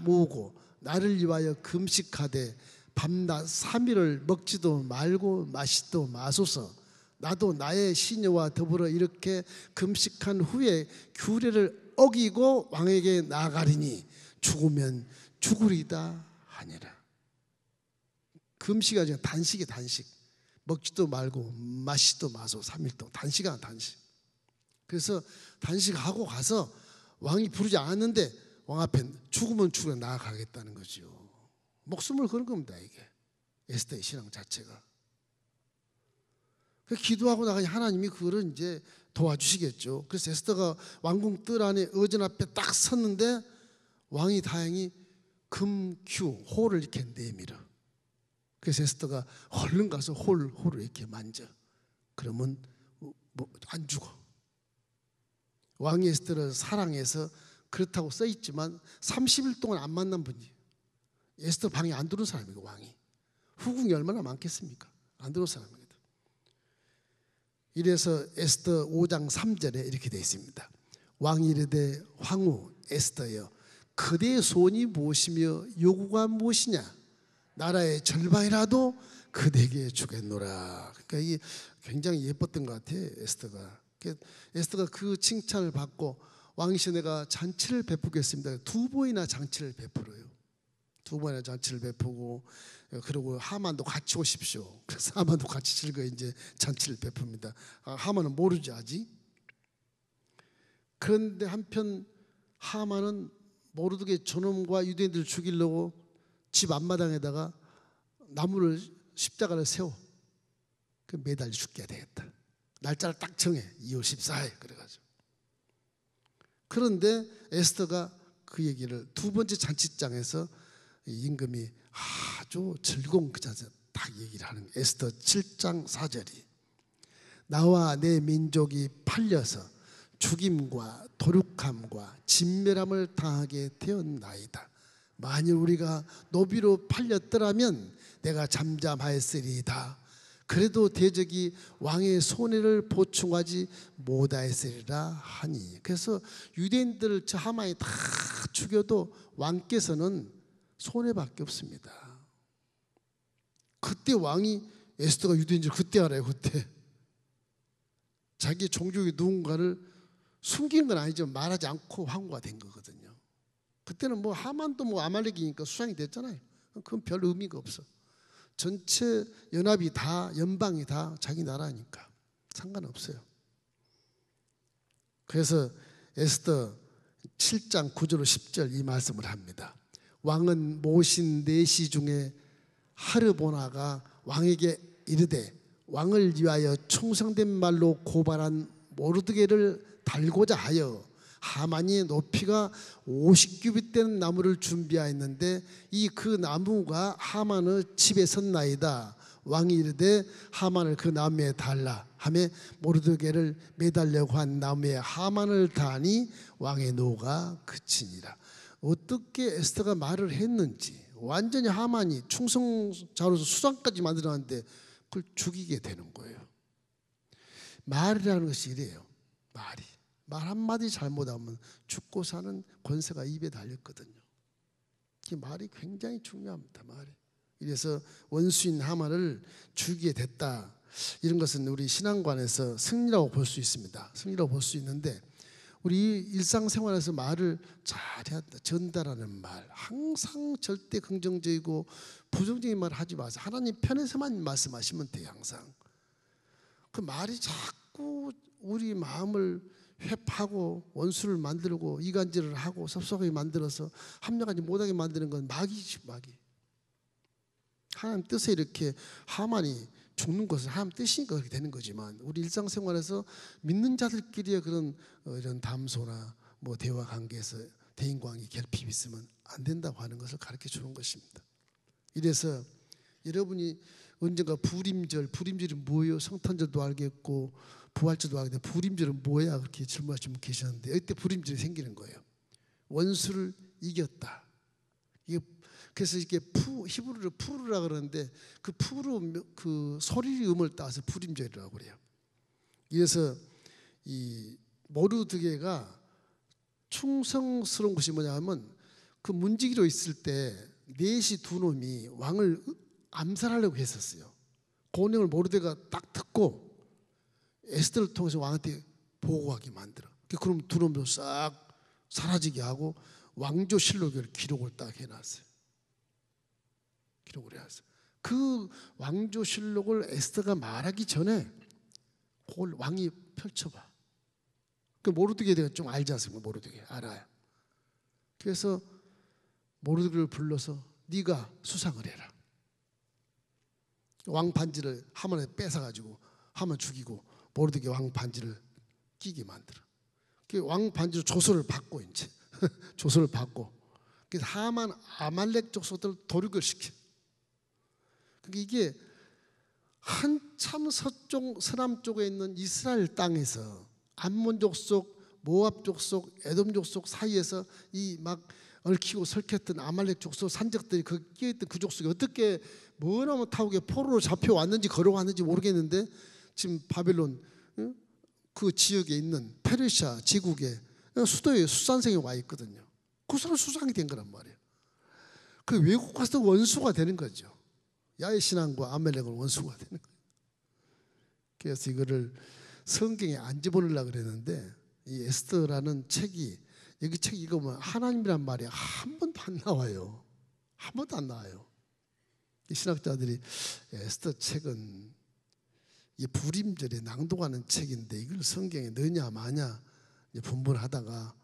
모으고 나를 위하여 금식하되 밤낮 3일을 먹지도 말고 마시지도 마소서. 나도 나의 시녀와 더불어 이렇게 금식한 후에 규례를 어기고 왕에게 나아가리니 죽으면 죽으리다 하니라. 금식이 아니라 단식이 단식. 먹지도 말고 마시지도 마소. 3일 동안 단식이야 단식. 그래서 단식하고 가서 왕이 부르지 않았는데 왕 앞에 죽으면 죽으려 나아가겠다는 거죠. 목숨을 거는 겁니다. 이게 에스더의 신앙 자체가. 기도하고 나가니 하나님이 그거를 이제 도와주시겠죠. 그래서 에스더가 왕궁 뜰 안에 의전 앞에 딱 섰는데 왕이 다행히 금규 홀을 이렇게 내밀어. 그래서 에스더가 얼른 가서 홀을 이렇게 만져. 그러면 안 죽어. 왕이 에스더를 사랑해서 그렇다고 써 있지만 30일 동안 안 만난 분이 에스더 방에 안 들어온 사람이고 왕이 후궁이 얼마나 많겠습니까? 안 들어온 사람입니다. 이래서 에스더 5장 3절에 이렇게 되어 있습니다. 왕이 이르되 황후 에스더여 그대의 소원이 무엇이며 요구가 무엇이냐? 나라의 절반이라도 그대에게 주겠노라. 그러니까 이게 굉장히 예뻤던 것 같아요. 에스더가 그 칭찬을 받고 왕이시여 내가 잔치를 베푸겠습니다. 2번이나 잔치를 베풀어요. 2번이나 잔치를 베푸고 그리고 하만도 같이 오십시오. 그래서 하만도 같이 즐거이 이제 잔치를 베풉니다. 하만은 모르지 아직. 그런데 한편 하만은 모르드게 저놈과 유대인들을 죽이려고 집 앞마당에다가 나무를 십자가를 세워. 그 매달려 죽게 되겠다. 날짜를 딱 정해. 2월 14일 그래가지고. 그런데 에스더가 그 얘기를 2번째 잔치장에서 임금이 아주 즐거운 그 자세 딱 얘기를 하는 거예요. 에스더 7장 4절이 나와 내 민족이 팔려서 죽임과 도륙함과 진멸함을 당하게 되었나이다. 만일 우리가 노비로 팔렸더라면 내가 잠잠하였으리이다. 그래도 대적이 왕의 손해를 보충하지 못하였으리라 하니. 그래서 유대인들을 저 하만이 다 죽여도 왕께서는 손해밖에 없습니다. 그때 왕이 에스더가 유대인줄 그때 알아요. 그때 자기 종족의 누군가를 숨긴 건 아니지만 말하지 않고 황후가 된 거거든요. 그때는 뭐 하만도 뭐 아말렉이니까 수장이 됐잖아요. 그건 별 의미가 없어. 전체 연합이 다 연방이 다 자기 나라니까 상관없어요. 그래서 에스더 7장 9절 10절 이 말씀을 합니다. 왕은 모신 내시 중에 하르보나가 왕에게 이르되 왕을 위하여 충성된 말로 고발한 모르드게를 달고자 하여 하만이 높이가 50규빗 되는 나무를 준비하였는데 이 그 나무가 하만의 집에 섰나이다. 왕이 이르되 하만을 그 나무에 달라 하며 모르드게를 매달려고 한 나무에 하만을 다니 왕의 노가 그치니라. 어떻게 에스더가 말을 했는지 완전히 하만이 충성자로서 수장까지 만들어놨는데 그걸 죽이게 되는 거예요. 말이라는 것이 이래요. 말 한마디 잘못하면 죽고 사는 권세가 입에 달렸거든요. 이 말이 굉장히 중요합니다. 말이. 이래서 원수인 하만을 죽이게 됐다. 이런 것은 우리 신앙관에서 승리라고 볼 수 있습니다. 승리라고 볼 수 있는데 우리 일상생활에서 말을 잘해야 된다. 전달하는 말 항상 절대 긍정적이고 부정적인 말 하지 마세요. 하나님 편에서만 말씀하시면 돼요. 항상 그 말이 자꾸 우리 마음을 회파하고 원수를 만들고 이간질을 하고 섭섭하게 만들어서 합력하지 못하게 만드는 건 마귀지. 마귀. 하나님 뜻에 이렇게 하만이 죽는 것은 하나님 뜻이니까 그렇게 되는 거지만 우리 일상생활에서 믿는 자들끼리의 그런 이런 담소나 뭐 대화 관계에서 대인관계 결핍이 있으면 안 된다고 하는 것을 가르쳐 주는 것입니다. 이래서 여러분이 언젠가 부림절이 뭐예요? 성탄절도 알겠고 부활절도 알겠는데 부림절은 뭐야? 그렇게 질문하시는 분 계셨는데 이때 부림절이 생기는 거예요. 원수를 이겼다. 이게 그래서 이게 히브리어로 푸르라 그러는데 그 푸르 그 소리 음을 따서 부림절이라고 그래요. 그래서 이 모르드게가 충성스러운 것이 뭐냐면 그 문지기로 있을 때 넷이 두 놈이 왕을 암살하려고 했었어요. 그 내용을 모르드게가 딱 듣고 에스더를 통해서 왕한테 보고하게 만들어. 그럼 두 놈도 싹 사라지게 하고 왕조실록을 기록을 딱 해놨어요. 기록을 해놨어요. 그 왕조실록을 에스더가 말하기 전에 그걸 왕이 펼쳐봐. 그 모르드게에 대해 좀 알지 않습니까? 모르드게 알아요. 그래서 모르드게를 불러서 네가 수상을 해라. 왕 반지를 하만에 뺏어가지고 하만 죽이고 모르드게 왕 반지를 끼게 만들어. 그 왕 반지로 조서를 받고 이제 조서를 받고 그래서 하만 아말렉 족속들 도륙을 시켜. 그러니까 이게 한참 서쪽 서남 쪽에 있는 이스라엘 땅에서 암몬 족속, 모압 족속, 에돔 족속 사이에서 이 막 얽히고 설켰던 아말렉 족속 산적들이 그 끼어있던 그 족속이 어떻게 머나먼 타국에 포로로 잡혀왔는지 걸어왔는지 모르겠는데 지금 바벨론 그 지역에 있는 페르시아 제국의 수도에 수산성에 와 있거든요. 그 사람 수상이 된 거란 말이에요. 그 외국 가서 원수가 되는 거죠. 야훼 신앙과 아말렉은 원수가 되는 거예요. 그래서 이거를 성경에 안 집어넣으려고 그랬는데 이 에스더라는 책이 여기 책 읽으면 하나님이란 말이 한 번도 안 나와요. 한 번도 안 나와요. 이 신학자들이 에스더 책은 이 부림절에 낭독하는 책인데 이걸 성경에 넣냐 마냐 분분하다가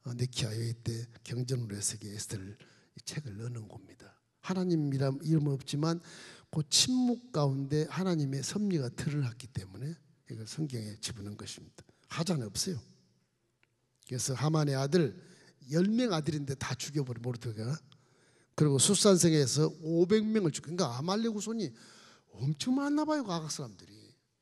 느키아에 때 경전으로 해서 에스더를 이 책을 넣는 겁니다. 하나님이란 이름은 없지만 그 침묵 가운데 하나님의 섭리가 드러났기 때문에 이걸 성경에 집어넣은 것입니다. 하자는 없어요. 그래서 하만의 아들 10명 아들인데 다 죽여버려 모르드게가. 그리고 숫산성에서 500명을 죽여. 그러니까 아말렉 후손이 엄청 많나 봐요. 그 아각 사람들이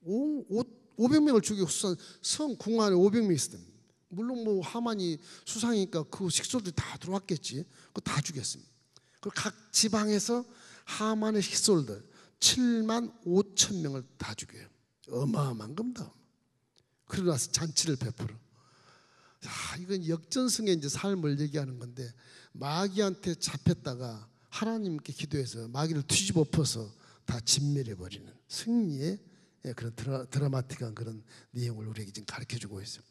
500명을 죽이고 성 궁 안에 500명 있었답니다. 물론 뭐 하만이 수상이니까 그 식솔들이 다 들어왔겠지. 그거 다 죽였습니다. 그리고 각 지방에서 하만의 식솔들 7만 5천 명을 다 죽여요. 어마어마한 겁니다. 그러고 나서 잔치를 베풀어. 자, 이건 역전승의 이제 삶을 얘기하는 건데 마귀한테 잡혔다가 하나님께 기도해서 마귀를 뒤집어 엎어서 다 진멸해 버리는 승리의 그런 드라마틱한 그런 내용을 우리에게 지금 가르쳐주고 있어요.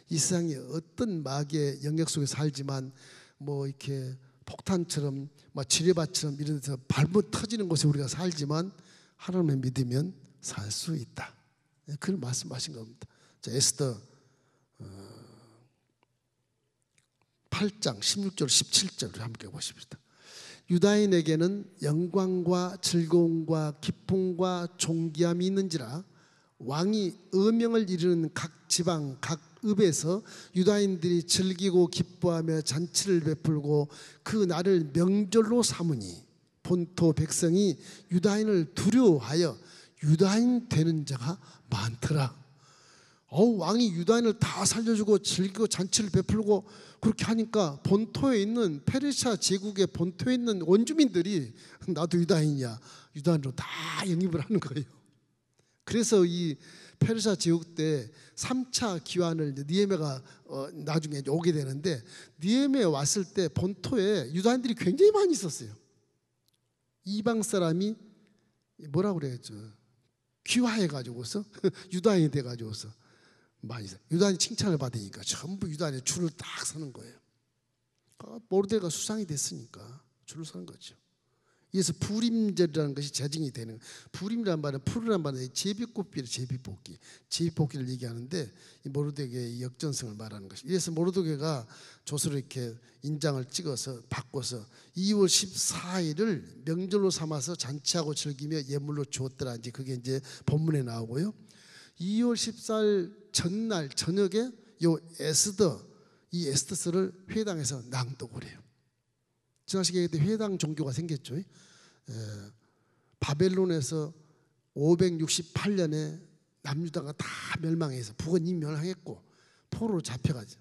이 세상에 어떤 마귀의 영역 속에 살지만 뭐 이렇게 폭탄처럼 막 지뢰밭처럼 이런 데서 발못 터지는 곳에 우리가 살지만 하나님을 믿으면 살 수 있다. 그런 말씀하신 겁니다. 자, 에스더 8장 16절 17절을 함께 보십시다. 유다인에게는 영광과 즐거움과 기쁨과 존귀함이 있는지라 왕이 어명을 이루는 각 지방 각 읍에서 유다인들이 즐기고 기뻐하며 잔치를 베풀고 그 날을 명절로 삼으니 본토 백성이 유다인을 두려워하여 유다인 되는 자가 많더라. 왕이 유다인을 다 살려주고 즐기고 잔치를 베풀고 그렇게 하니까 본토에 있는 페르시아 제국의 본토에 있는 원주민들이 나도 유다인이야 유다인으로 다 영입을 하는 거예요. 그래서 이 페르시아 제국 때 3차 기환을 느헤미야가 나중에 오게 되는데 느헤미야 왔을 때 본토에 유다인들이 굉장히 많이 있었어요. 이방 사람이 뭐라고 그래야죠? 귀화해 가지고서 유다인이 돼 가지고서 많이 유다인이 칭찬을 받으니까 전부 유다인의 줄을 딱 서는 거예요. 모르드게가 수상이 됐으니까 줄을 서는 거죠. 그래서 부림절이라는 것이 제정이 되는, 부림이라는 말은 푸르란 말은 제비뽑기를 제비뽑기, 제비뽑기를 얘기하는데 이 모르드게의 역전성을 말하는 것이. 그래서 모르드게가 조서를 이렇게 인장을 찍어서 바꿔서 2월 14일을 명절로 삼아서 잔치하고 즐기며 예물로 주었더라. 이제 그게 이제 본문에 나오고요. 2월 14일 전날 저녁에 요 에스더, 이 에스더서를 회당에서 낭독을 해요. 지난 시기에 회당 종교가 생겼죠. 바벨론에서 568년에 남유다가 다 멸망해서 북은 이미 멸망했고 포로로 잡혀가죠.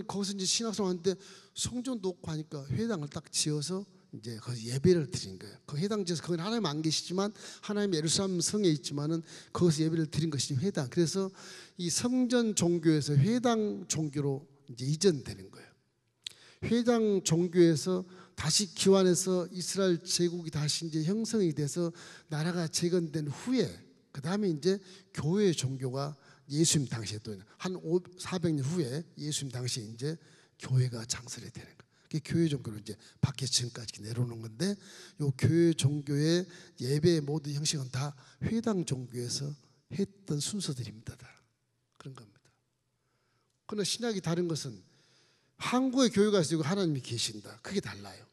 거기서 이제 신학생활하는데 성전 놓고 하니까 회당을 딱 지어서 이제 거기서 예배를 드린 거예요. 그 회당 지어서 거기 하나님 안 계시지만 하나님 예루살렘 성에 있지만은 거기서 예배를 드린 것이 회당. 그래서 이 성전 종교에서 회당 종교로 이제 이전되는 거예요. 회당 종교에서 다시 기환해서 이스라엘 제국이 다시 이제 형성이 돼서 나라가 재건된 후에 그 다음에 이제 교회 종교가 예수님 당시에 또 한 400년 후에 예수님 당시에 이제 교회가 창설이 되는 거예요. 그게 교회 종교로 이제 밖에 지금까지 내려오는 건데, 요 교회 종교의 예배의 모든 형식은 다 회당 종교에서 했던 순서들입니다. 다 그런 겁니다. 그러나 신약이 다른 것은 한국의 교회가 있고 하나님이 계신다. 그게 달라요.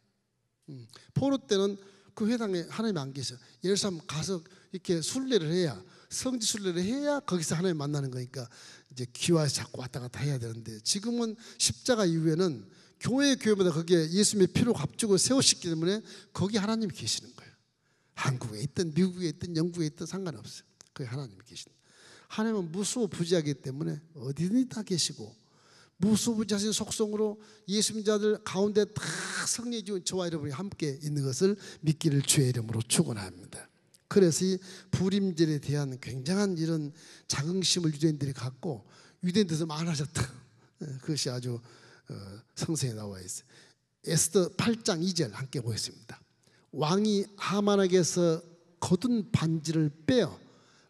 포로 때는 그 회당에 하나님이 안 계셔. 예루살렘 가서 이렇게 순례를 해야, 성지 순례를 해야 거기서 하나님 만나는 거니까 이제 기와에서 자꾸 왔다 갔다 해야 되는데, 지금은 십자가 이후에는 교회마다 거기에 예수님의 피로 값주고 세우셨기 때문에 거기 하나님이 계시는 거예요. 한국에 있든 미국에 있든 영국에 있든 상관없어요. 거기 하나님이 계신다. 하나님은 무소부지하기 때문에 어디든지 다 계시고, 무소부지하신 속성으로 예수님 자들 가운데 다 성령이 지은 저와 여러분이 함께 있는 것을 믿기를 주의 이름으로 축원합니다. 그래서 이 부림절에 대한 굉장한 이런 자긍심을 유대인들이 갖고 유대인들도 많아졌다. 그것이 아주 성서에 나와 있어요. 에스더 8장 2절 함께 보겠습니다. 왕이 하만에게서 거둔 반지를 빼어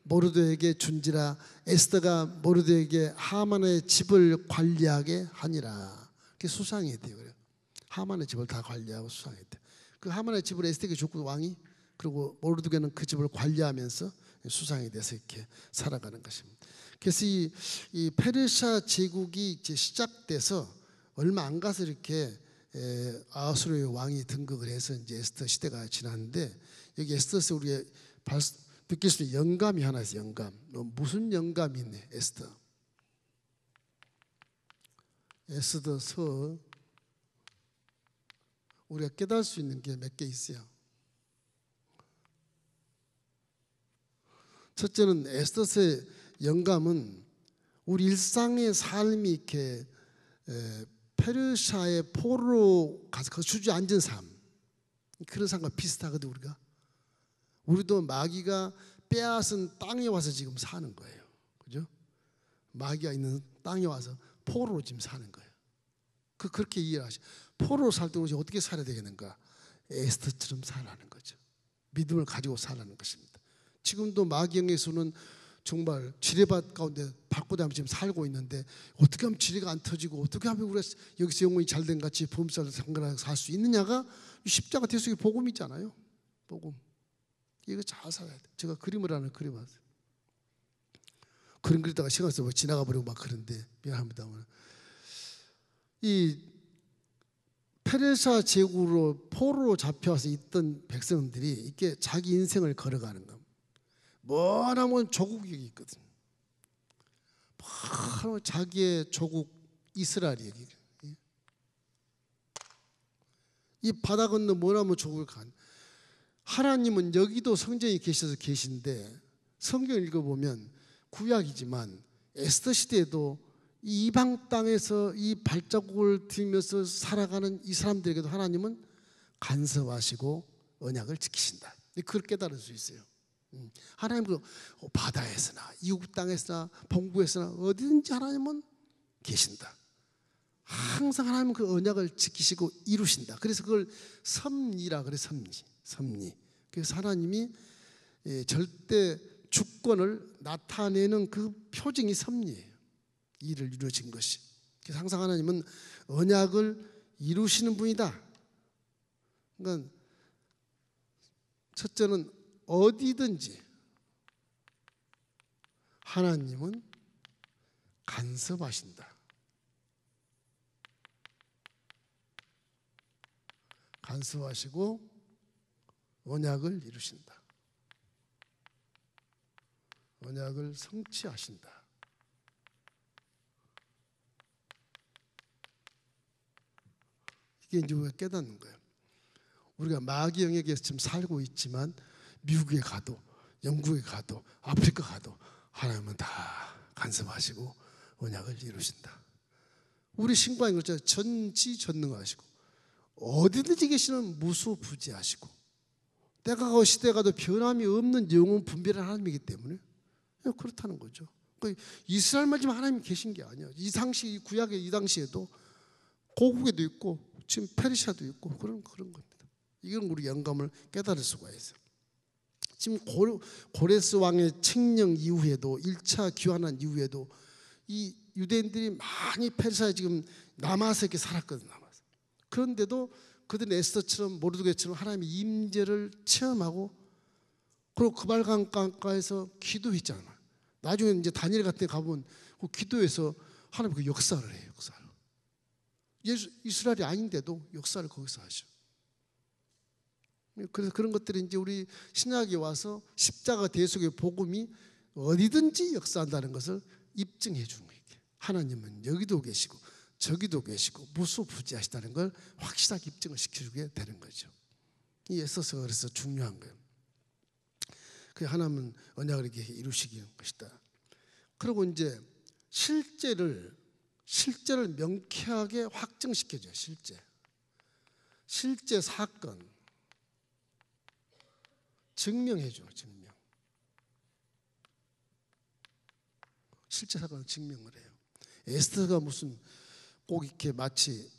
모르드게에게 준지라 에스더가 모르드게에게 하만의 집을 관리하게 하니라. 그게 수상이 돼요. 그래요. 하만의 집을 다 관리하고 수상이 돼요. 그 하만의 집을 에스더에게 줬고 왕이, 그리고 모르드게는 그 집을 관리하면서 수상이 돼서 이렇게 살아가는 것입니다. 그래서 이 페르시아 제국이 이제 시작돼서 얼마 안 가서 이렇게 아수르의 왕이 등극을 해서 이제 에스더 시대가 지났는데, 여기 에스더에서 우리가 느낄 수 있는 영감이 하나 있어요. 영감. 무슨 영감이 있네. 에스더서 우리가 깨달을 수 있는 게 몇 개 있어요. 첫째는 에스더서의 영감은 우리 일상의 삶이 이렇게 페르시아의 포로로 가서 주저앉은 삶, 그런 삶과 비슷하거든. 우리도 마귀가 빼앗은 땅에 와서 지금 사는 거예요. 그죠? 마귀가 있는 땅에 와서 포로로 지금 사는 거예요. 그렇게 이해를 하시죠. 포로로 살 때 우리 어떻게 살아야 되겠는가? 에스더처럼 살라는 거죠. 믿음을 가지고 살라는 것입니다. 지금도 마귀에게서는 정말 지뢰밭 가운데 발고다니면서 지금 살고 있는데, 어떻게 하면 지뢰가 안 터지고 어떻게 하면 우리가 여기서 영혼이 잘된 같이 보험사를 상관하고 살 수 있느냐가 십자가 대속의 복음이잖아요. 복음. 이거 잘 살아야 돼. 제가 그림을 하나 그려봤어요. 그림 그리다가 시간 써서 지나가 버리고 막 그런데 미안합니다. 이 페르시아 제국으로 포로로 잡혀와서 있던 백성들이 이렇게 자기 인생을 걸어가는 겁니다. 뭐라면 조국이 있거든. 바로 자기의 조국 이스라엘이 여기. 이 바다 건너 뭐라면 조국을 간. 하나님은 여기도 성전이 계셔서 계신데, 성경을 읽어보면 구약이지만 에스더 시대에도 이 이방 땅에서 이 발자국을 들면서 살아가는 이 사람들에게도 하나님은 간섭하시고 언약을 지키신다. 그걸 깨달을 수 있어요. 하나님은 바다에서나 이국 땅에서나 동부에서나 어디든지 하나님은 계신다. 항상 하나님은 그 언약을 지키시고 이루신다. 그래서 그걸 섭리라 그래. 섭리. 그래서 하나님이 절대 주권을 나타내는 그 표징이 섭리예요. 일을 이루어진 것이. 그래서 항상 하나님은 언약을 이루시는 분이다. 그러니까 첫째는 어디든지 하나님은 간섭하신다. 간섭하시고 언약을 이루신다. 언약을 성취하신다. 이게 이제 우리가 깨닫는 거예요. 우리가 마귀 영역에서 지금 살고 있지만 미국에 가도 영국에 가도 아프리카 가도 하나님은 다 간섭하시고 언약을 이루신다. 우리 신과인 것처럼 전지전능하시고 어디든지 계시는 무소부지하시고 때가 가고 시대가 가도 변함이 없는 영원 분별한 하나님이기 때문에 그렇다는 거죠. 이스라엘만 지금 하나님이 계신 게 아니야. 이 당시 구약의 이 당시에도 고국에도 있고 지금 페르시아도 있고 그런 겁니다. 이건 우리 영감을 깨달을 수가 있어요. 지금 고레스 왕의 칙령 이후에도 1차 귀환한 이후에도 이 유대인들이 많이 페르시아에 지금 남아서 이렇게 살았거든요. 그런데도 그들은 에스더처럼 모르드게처럼 하나님의 임재를 체험하고 그리고 그발강가에서 기도했잖아요. 나중에 이제 다니엘 같은 데 가보면 그 기도해서 하나님 그 역사를 해요. 역사를. 이스라엘이 아닌데도 역사를 거기서 하셔. 그래서 그런 것들이 이제 우리 신약에 와서 십자가 대속의 복음이 어디든지 역사한다는 것을 입증해 주는 거예요. 하나님은 여기도 계시고 저기도 계시고 무소부지하시다는 걸 확실하게 입증을 시켜주게 되는 거죠. 이 에서서가 그래서 중요한 거예요. 그 하나님은 언약을 이렇게 이루시기 것이다. 그리고 이제 실제를 명쾌하게 확증시켜줘요. 실제 사건 증명해줘. 실제 사건을 증명을 해요. 에스더가 무슨 꼭 이렇게 마치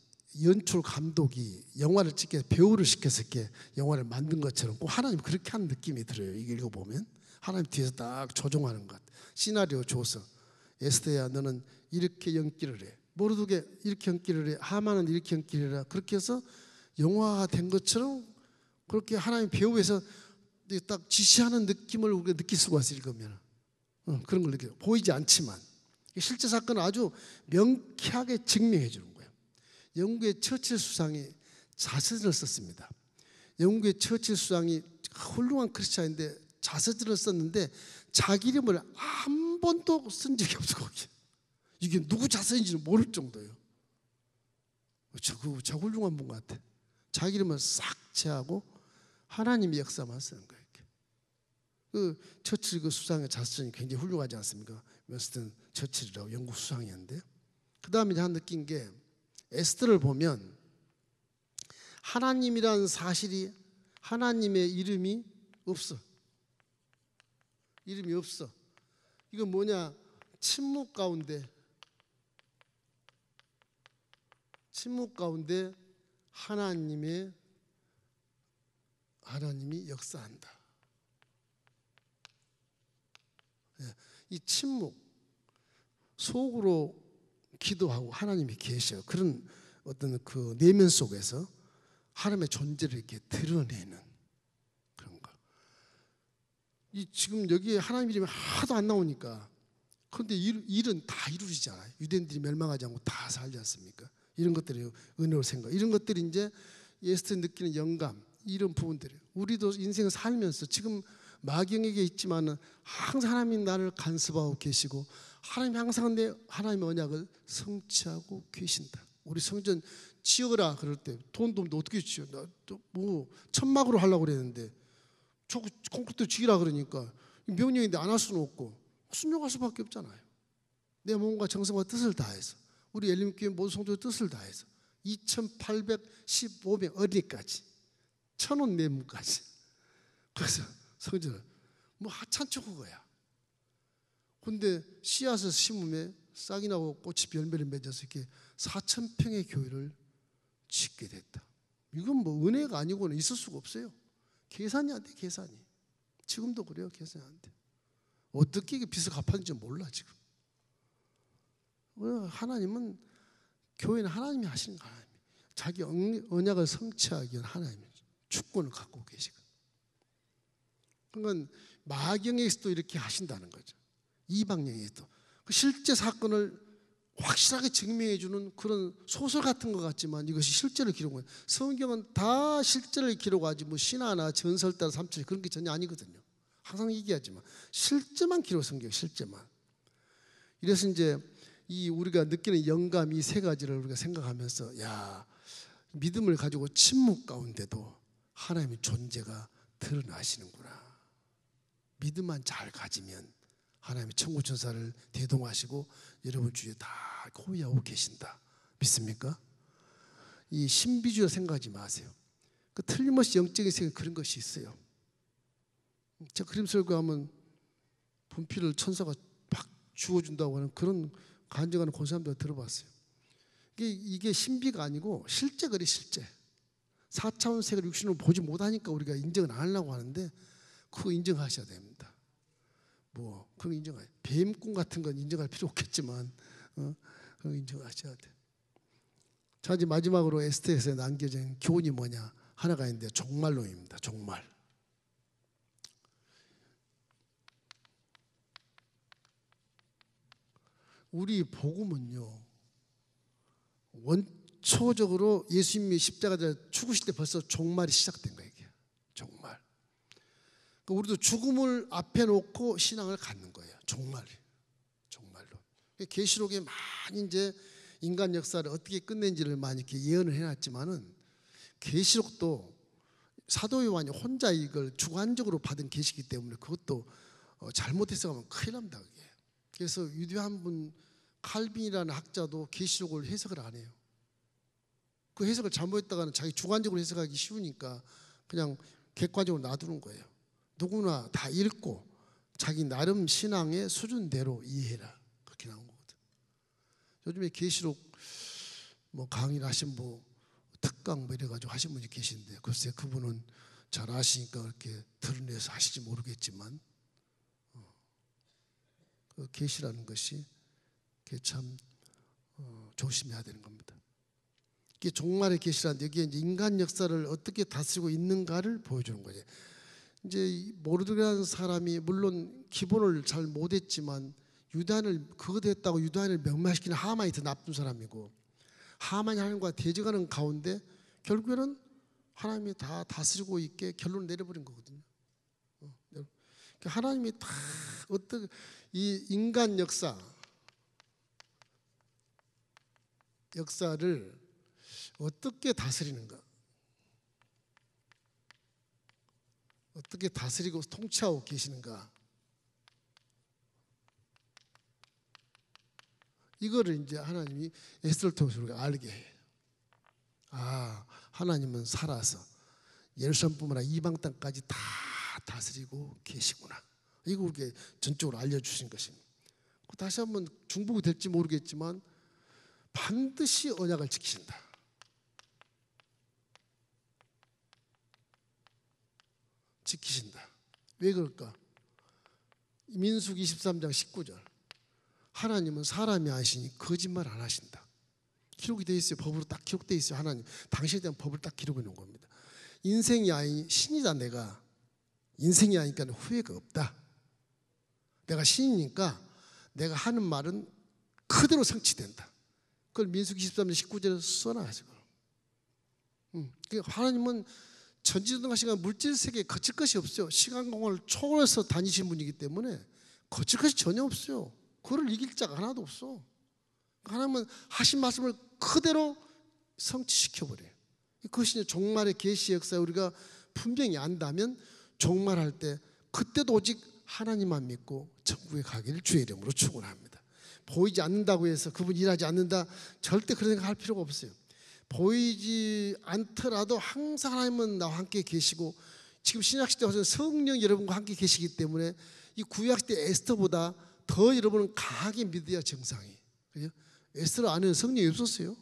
연출 감독이 영화를 찍게 배우를 시켜서 이렇게 영화를 만든 것처럼 꼭 하나님 그렇게 하는 느낌이 들어요. 이거 읽어보면 하나님 뒤에서 딱 조종하는 것. 시나리오 줘서 에스더야 너는 이렇게 연기를 해. 모르드게 이렇게 연기를 해. 하만은 이렇게 연기를 해라. 그렇게 해서 영화가 된 것처럼 그렇게 하나님 배우에서 딱 지시하는 느낌을 우리가 느낄 수가 있어요. 읽으면 그런 걸 느껴요. 보이지 않지만 실제 사건을 아주 명쾌하게 증명해 주는 거예요. 영국의 처칠 수상이 자서전을 썼습니다. 영국의 처칠 수상이 훌륭한 크리스찬인데 자서전을 썼는데 자기 이름을 한 번도 쓴 적이 없어. 거기 이게 누구 자서전인지는 모를 정도예요. 저 훌륭한 분 같아. 자기 이름을 싹 제하고 하나님의 역사만 쓰는 거예요. 그 처칠 그 수상의 자서전이 굉장히 훌륭하지 않습니까? 윈스턴 처칠이라고 영국 수상이었는데 그 다음에 한 느낀 게 에스더를 보면 하나님이라는 사실이 하나님의 이름이 없어. 이름이 없어. 이건 뭐냐? 침묵 가운데 하나님이 역사한다. 이 침묵 속으로 기도하고 하나님이 계셔. 그런 어떤 그 내면 속에서 하나님의 존재를 이렇게 드러내는 그런 거. 이 지금 여기에 하나님 이름이 하도 안 나오니까 그런데 일은 다 이루어지잖아요. 유대인들이 멸망하지 않고 다 살지 않습니까? 이런 것들이 은혜로 생각. 이런 것들이 이제 에스더 느끼는 영감 이런 부분들이에요. 우리도 인생을 살면서 지금 마귀에게 있지만은 항상 하나님이 나를 간섭하고 계시고 하나님이 항상 하나님의 언약을 성취하고 계신다. 우리 성전 지어라 그럴 때 돈도 없는데 어떻게 지어? 나 뭐 천막으로 하려고 그랬는데 저거 콘크리트 지으라 그러니까 명령인데 안 할 수는 없고 순종할 수밖에 없잖아요. 내 몸과 정성과 뜻을 다해서 우리 엘림교회 모든 성도의 뜻을 다해서 2,815명 어린이까지 1,000원 내문까지 그래서 성전을 뭐 하찮죠 그거야. 근데 씨앗을 심음에 싹이 나고 꽃이 열매를 맺어서 이렇게 4,000평의 교회를 짓게 됐다. 이건 뭐 은혜가 아니고는 있을 수가 없어요. 계산이 안 돼. 계산이. 지금도 그래요. 계산이 안 돼. 어떻게 이게 빚을 갚았는지 몰라 지금. 하나님은, 교회는 하나님이 하시는 거, 하나님 자기 언약을 성취하기 위한 하나님의 주권을 갖고 계시고, 그건 마경에서도 이렇게 하신다는 거죠. 이방영에서도 그 실제 사건을 확실하게 증명해 주는 그런 소설 같은 것 같지만 이것이 실제를 기록해요. 성경은 다 실제를 기록하지 뭐 신화나 전설 따라 삼천 그런 게 전혀 아니거든요. 항상 얘기하지만 실제만 기록, 성경 실제만. 이래서 이제 이 우리가 느끼는 영감 이 세 가지를 우리가 생각하면서, 야, 믿음을 가지고 침묵 가운데도 하나님의 존재가 드러나시는구나. 믿음만 잘 가지면 하나님의 천국 천사를 대동하시고 여러분 주위에 다 호위하고 계신다. 믿습니까? 이 신비주의 생각하지 마세요. 그 틀림없이 영적인 세계에 그런 것이 있어요. 제가 그림 설교하면 분필을 천사가 팍 주어준다고 하는 그런 간증하는 권사님들 들어봤어요. 이게 신비가 아니고 실제 그래, 실제. 4차원 세계를 육신으로 보지 못하니까 우리가 인정을 안 하려고 하는데 그거 인정하셔야 됩니다. 뭐 그런 인정할, 뱀꿈 같은 건 인정할 필요 없겠지만 그런 인정하셔야 돼. 자, 이제 마지막으로 에스더에서 남겨진 교훈이 뭐냐? 하나가 있는데 종말론입니다. 종말. 우리 복음은요, 원초적으로 예수님이 십자가에 죽으실 때 벌써 종말이 시작된 거예요. 이게 종말. 그러니까 우리도 죽음을 앞에 놓고 신앙을 갖는 거예요. 종말로. 계시록에 많이 이제 인간 역사를 어떻게 끝낸지를 많이 이렇게 예언을 해놨지만은 계시록도 사도 요한이 혼자 이걸 주관적으로 받은 계시이기 때문에 그것도 잘못해서 가면 큰일 납니다. 그게. 그래서 유대한 분 칼빈이라는 학자도 계시록을 해석을 안 해요. 그 해석을 잘못했다가는 자기 주관적으로 해석하기 쉬우니까 그냥 객관적으로 놔두는 거예요. 누구나 다 읽고 자기 나름 신앙의 수준대로 이해해라. 그렇게 나온 거거든. 요즘에 계시록 뭐 강의를 하신 뭐 특강 뭐 이래가지고 하신 분이 계신데 글쎄 그분은 잘 아시니까 그렇게 드러내서 하실지 모르겠지만 그 계시라는 것이 참 조심해야 되는 겁니다. 이게 종말의 계시라는데 여기에 이제 인간 역사를 어떻게 다스리고 있는가를 보여주는 거예요. 이제 모르드게라는 사람이 물론 기본을 잘 못했지만 유다인을 그거 됐다고 유다인을 멸망시키는 하만이 더 나쁜 사람이고, 하만이 하나님과 대적하는 가운데 결국에는 하나님이 다 다스리고 있게 결론을 내려버린 거거든요. 하나님이 다 어떤 이 인간 역사를 어떻게 다스리는가, 어떻게 다스리고 통치하고 계시는가, 이거를 이제 하나님이 에스더를 통해서 우리가 알게 해요. 아, 하나님은 살아서 예루살렘뿐만 아니라 이방 땅까지 다 다스리고 계시구나. 이거 우리에게 전적으로 알려주신 것입니다. 다시 한번 중복이 될지 모르겠지만 반드시 언약을 지키신다. 지키신다. 왜 그럴까? 민수기 23장 19절. 하나님은 사람이 아시니 거짓말 안 하신다. 기록이 되어 있어요. 법으로 딱 기록되어 있어요. 하나님 당신에 대한 법을 딱 기록해 놓은 겁니다. 인생이 아니 신이다. 내가 인생이 아니까 후회가 없다. 내가 신이니까 내가 하는 말은 그대로 성취된다. 그걸 민수기 23장 19절에 써놔야죠. 하나님은 전지전능하시고 물질 세계에 거칠 것이 없어요. 시간 공간을 초월해서 다니신 분이기 때문에 거칠 것이 전혀 없어요. 그걸 이길 자가 하나도 없어. 하나님은 하신 말씀을 그대로 성취시켜버려요. 그것이 이제 종말의 계시 역사에 우리가 분명히 안다면 종말할 때 그때도 오직 하나님만 믿고 천국에 가기를 주의 이름으로 축원합니다. 보이지 않는다고 해서 그분 일하지 않는다, 절대 그런 생각할 필요가 없어요. 보이지 않더라도 항상 하나님은 나와 함께 계시고, 지금 신약시대 와서 성령 여러분과 함께 계시기 때문에 이 구약시대 에스더보다 더 여러분은 강하게 믿어야 정상이에요. 그죠? 에스더 안에는 성령이 없었어요.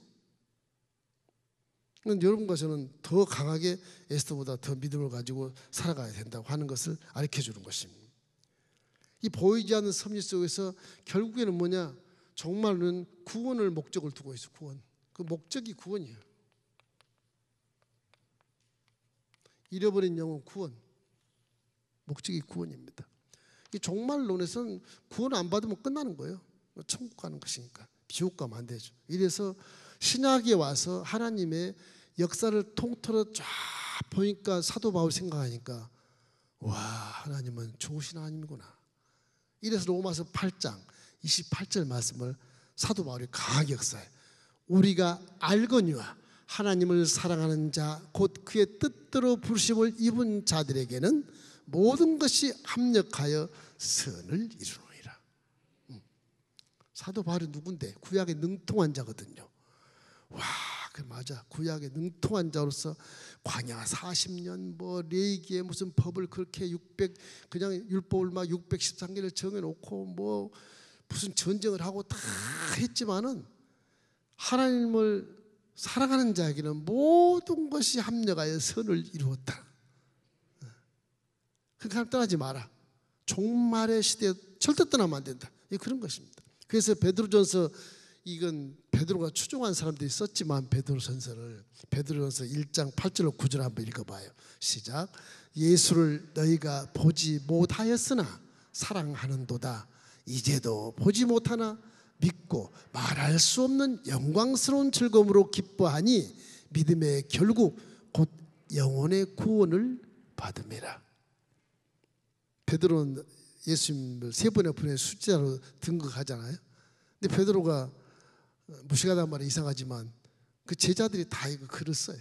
여러분과 저는 더 강하게 에스더보다 더 믿음을 가지고 살아가야 된다고 하는 것을 가르쳐 주는 것입니다. 이 보이지 않는 섭리 속에서 결국에는 뭐냐? 정말은 구원을 목적을 두고 있어. 구원. 그 목적이 구원이에요. 잃어버린 영혼 구원. 목적이 구원입니다. 이 종말론에서는 구원 안 받으면 끝나는 거예요. 천국 가는 것이니까. 지옥 가면 안 되죠. 이래서 신약에 와서 하나님의 역사를 통틀어 쫙 보니까 사도 바울 생각하니까 와, 하나님은 좋으신 하나님이구나. 이래서 로마서 8장 28절 말씀을 사도 바울이 강하게 역사해. 우리가 알거니와 하나님을 사랑하는 자 곧 그의 뜻대로 부르심을 입은 자들에게는 모든 것이 합력하여 선을 이루느니라. 사도 바울이 누군데? 구약에 능통한 자거든요. 와, 그 맞아. 구약에 능통한 자로서 광야 40년 뭐 레위기에 무슨 법을 그렇게 600 그냥 율법을 막 613개를 정해놓고 뭐 무슨 전쟁을 하고 다 했지만은 하나님을 사랑하는 자에게는 모든 것이 합력하여 선을 이루었다. 그렇게 하면 떠나지 마라. 종말의 시대에 절대 떠나면 안 된다. 그런 것입니다. 그래서 베드로전서 이건 베드로가 추종한 사람들이 썼지만 베드로전서를 베드로전서 1장 8절로 9절 한번 읽어봐요. 시작. 예수를 너희가 보지 못하였으나 사랑하는도다. 이제도 보지 못하나 믿고 말할 수 없는 영광스러운 즐거움으로 기뻐하니 믿음의 결국 곧 영혼의 구원을 받음이라. 베드로는 예수님을 세 번의 분의 수제자로 등극하잖아요. 근데 베드로가 무식하단 말이 이상하지만 그 제자들이 다 이거 글을 써요.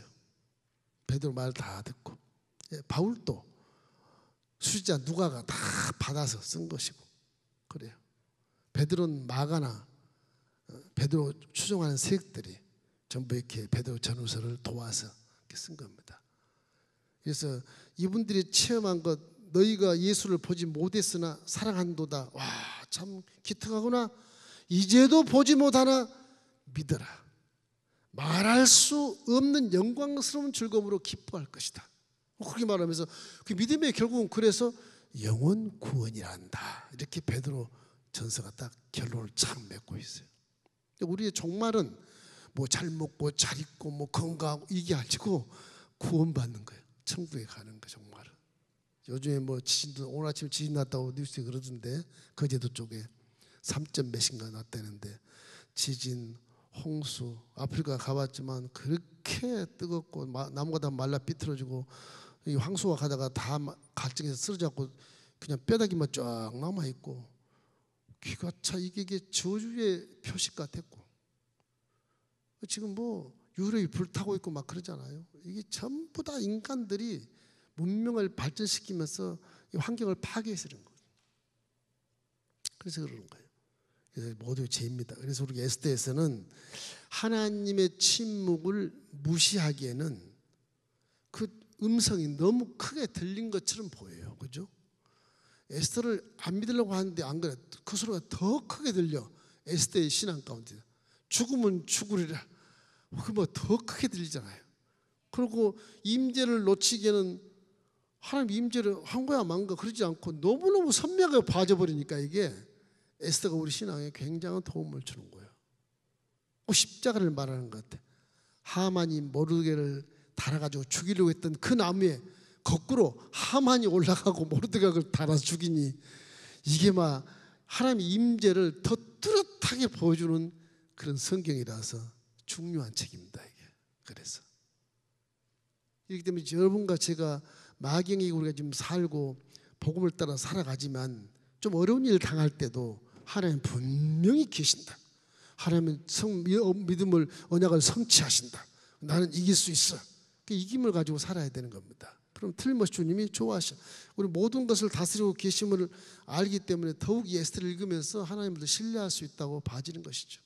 베드로 말 다 듣고. 바울도 수제자 누가가 다 받아서 쓴 것이고 그래요. 베드로는 마가나 베드로 추종하는 세력들이 전부 이렇게 베드로 전후서를 도와서 이렇게 쓴 겁니다. 그래서 이분들이 체험한 것, 너희가 예수를 보지 못했으나 사랑한도다. 와, 참 기특하구나. 이제도 보지 못하나 믿어라. 말할 수 없는 영광스러운 즐거움으로 기뻐할 것이다. 그렇게 말하면서 그 믿음의 결국은 그래서 영원 구원이란다. 이렇게 베드로 전서가 딱 결론을 참 맺고 있어요. 우리의 종말은 뭐 잘 먹고 잘 입고 뭐 건강하고 이게 아니고 구원받는 거예요. 천국에 가는 거 종말은. 요즘에 뭐 지진도 오늘 아침 지진 났다고 뉴스에 그러던데 거제도 쪽에 3점 몇인가 났다는데 지진, 홍수, 아프리카 가봤지만 그렇게 뜨겁고 나무가 다 말라 삐뚤어지고 이 황소가 가다가 다 갈증에서 쓰러져갖고 그냥 뼈다귀만 쫙 남아 있고 귀가 차 이게 저주의 표식 같았고 지금 뭐 유럽이 불타고 있고 막 그러잖아요. 이게 전부 다 인간들이 문명을 발전시키면서 이 환경을 파괴해서 그런 거예요. 그래서 그러는 거예요. 그래서 모두 죄입니다. 그래서 우리 에스더에서는 하나님의 침묵을 무시하기에는 그 음성이 너무 크게 들린 것처럼 보여요. 그죠? 에스더를 안 믿으려고 하는데 안 그래. 그 소리가 더 크게 들려. 에스더의 신앙 가운데. 죽으면 죽으리라. 그 뭐 더 크게 들리잖아요. 그리고 임재를 놓치기에는 하나님 임재를 한 거야 만 거 그러지 않고 너무너무 선명하게 봐져버리니까 이게 에스더가 우리 신앙에 굉장한 도움을 주는 거예요. 십자가를 말하는 것 같아. 하만이 모르드게를 달아가지고 죽이려고 했던 그 나무에 거꾸로 하만이 올라가고 모르드게를 달아서 죽이니 이게 막 하나님의 임재를 더 뚜렷하게 보여주는 그런 성경이라서 중요한 책입니다. 이게. 그래서 이렇기 때문에 여러분과 제가 마경이 우리가 지금 살고 복음을 따라 살아가지만 좀 어려운 일 당할 때도 하나님 분명히 계신다. 하나님은 믿음을 언약을 성취하신다. 나는 이길 수 있어. 그 이김을 가지고 살아야 되는 겁니다. 그럼 틀림없이 주님이 좋아하셔. 우리 모든 것을 다스리고 계심을 알기 때문에 더욱 이 에스더를 읽으면서 하나님을 신뢰할 수 있다고 봐지는 것이죠.